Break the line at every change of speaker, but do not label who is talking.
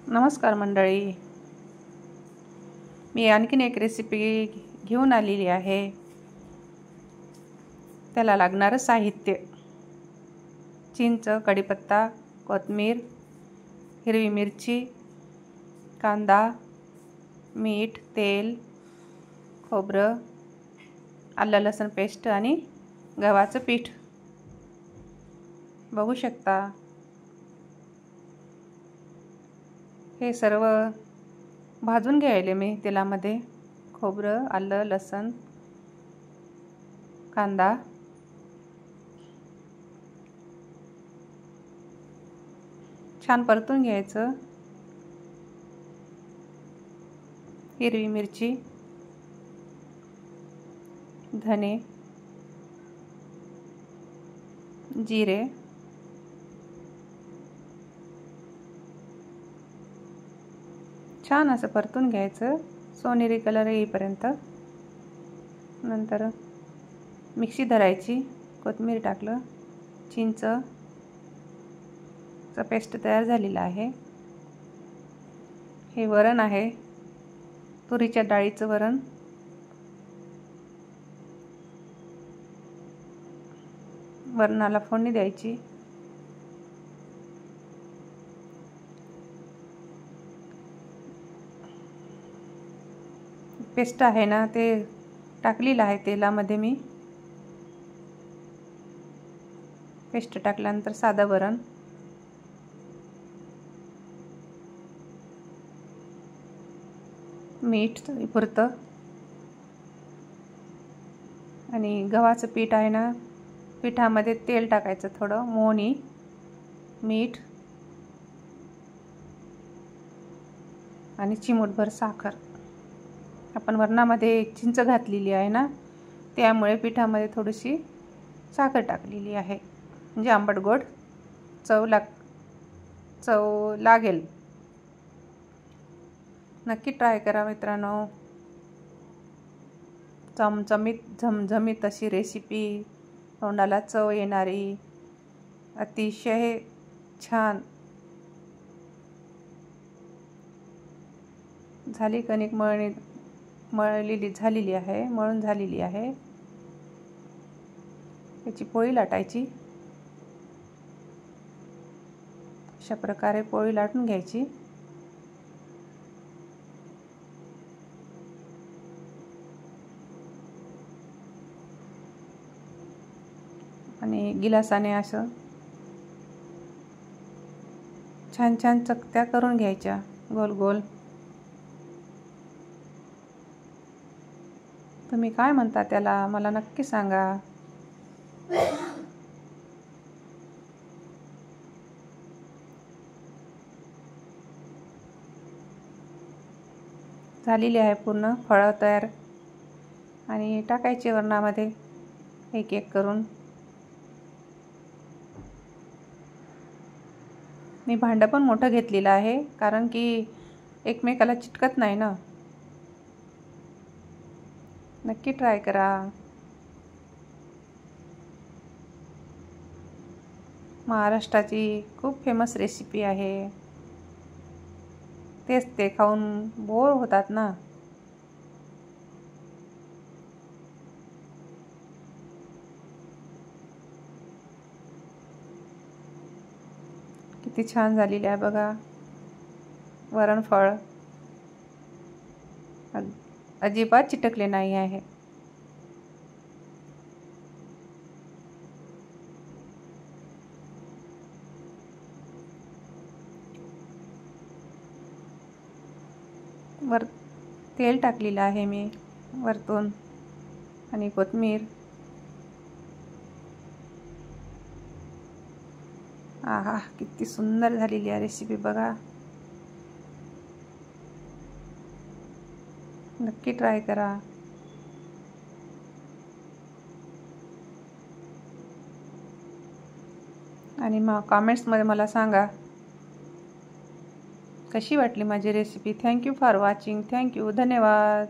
नमस्कार मंडळी, मी आणखीन एक रेसिपी घेऊन आलेली आहे। त्याला लागणारं साहित्य: चिंच, कढीपत्ता, कोथिंबीर, हिरवी मिरची, कांदा, मीठ, तेल, खोबरं, आलं लसूण पेस्ट आणि गव्हाचं पीठ। बघू शकता हे सर्व भाजून घ्यायले मी तेलामध्ये। खोबरं, आलं, लसूण, कांदा, छान परतून घ्यायचं। हिरवी मिरची, धने, जिरे, छान असं परतून घ्यायचं सोनेरी कलर येईपर्यंत। नंतर मिक्सी धरायची, कोथिंबीर टाकलं, चिंचचं पेस्ट तयार झालेला आहे। हे वरण आहे, तुरीच्या डाळीचं वरण। वरणाला फोडणी द्यायची। पेस्ट आहे ना, ते टाकलेलं आहे तेलामध्ये मी। पेस्ट टाकल्यानंतर साधं वरण, मीठ चवीपुरतं, आणि गव्हाचं पीठ आहे ना, पिठामध्ये तेल टाकायचं थोडं, मोहरी, मीठ आणि चिमूटभर साखर। आपण वरणामध्ये चिंच घातलेली आहे ना, त्यामुळे पिठामध्ये थोडीशी साखर टाकलेली आहे, म्हणजे आंबट गोड चव लागेल। नक्की ट्राय करा मित्रांनो। चमचमीत झमझमीत अशी रेसिपी, तोंडाला चव येणारी, अतिशय छान झाली। कणिक झालेली आहे, मळून झालेली आहे। याची पोळी लाटायची। अशा प्रकारे पोळी लाटून घ्यायची। आणि गिलासाने असं छान छान चकत्या करून घ्यायच्या, गोल गोल। तुम्ही काय म्हणता त्याला, मला नक्की सांगा। झालेली आहे पूर्ण फळं तयार, आणि टाकायचे वरणामध्ये एक एक करून। मी भांडं पण मोठं घेतलेलं आहे, कारण की एकमेकाला चिटकत नाही ना। नक्की ट्राय करा। महाराष्ट्राची खूप फेमस रेसिपी आहे। तेच ते खाऊन बोर होतात ना। किती छान झालेली आहे बघा। वरणफळ अजिबात चिटकले नाही आहे। वर तेल टाकलेलं आहे मी वरतून, आणि कोथिंबीर। आहा, किती सुंदर झालेली आहे रेसिपी बघा। नक्की ट्राय करा। आणि मग कमेंट्समध्ये मला सांगा कशी वाटली माझी recipe. Thank you for watching. Thank you, धन्यवाद।